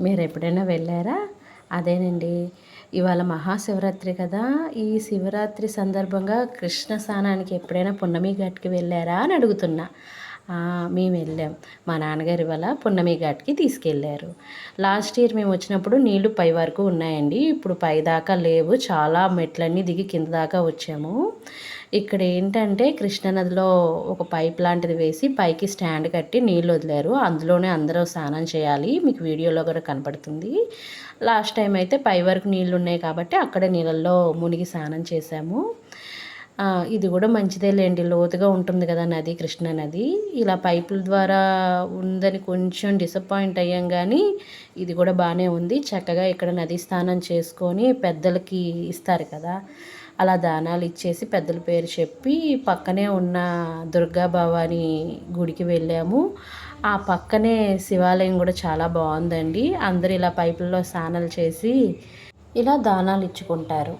మీరు ఎప్పుడైనా వెళ్ళారా? అదేనండి. ఇవాళ మహాశివరాత్రి కదా! ఈ శివరాత్రి సందర్భంగా కృష్ణ స్నానానికి ఎప్పుడైనా పున్నమి ఘాట్‌కి వెళ్ళారా అని అడుగుతున్నా. మేమెళ్ళాం. మా నాన్నగారు ఇవాళ పున్నమి ఘాట్‌కి తీసుకెళ్లారు. లాస్ట్ ఇయర్ మేమొచ్చినప్పుడు నీళ్లు పై వరకు ఉన్నాయండి. ఇప్పుడు పైదాకా లేవు. చాలా మెట్లన్నీ దిగి కింద దాకా వచ్చాము. ఇక్కడేంటంటే కృష్ణానదిలో ఒక పైప్ లాంటిది వేసి పైకి స్టాండ్ కట్టి నీళ్లొదిలారు. అందులోనే అందరూ స్నానం చేయాలి. మీకు వీడియోలో కూడా కనపడుతుంది. లాస్ట్ టైం అయితే పై వరకు నీళ్లున్నాయి కాబట్టి అక్కడే నీళ్ళల్లో మునిగి స్నానం చేశాము. ఇది కూడా మంచిదేలెండి. లోతుగా ఉంటుంది కదా నది, కృష్ణా నది. ఇలా పైపుల ద్వారా ఉందని కొంచెం డిసప్పాయింట్ అయ్యాం గానీ, ఇది కూడా బానే ఉంది. చక్కగా ఇక్కడ నదీ స్నానం చేసుకొని పెద్దలకి ఇస్తారు కదా! అలా దానాలు ఇచ్చేసి పెద్దల పేరు చెప్పి పక్కనే ఉన్న దుర్గా భవానీ గుడికి వెళ్ళాము. ఆ పక్కనే శివాలయం కూడా చాలా బావుందండి. అందరూ ఇలా పైపుల్లో స్నానాలు చేసి ఇలా దానాలు ఇచ్చుకుంటారు.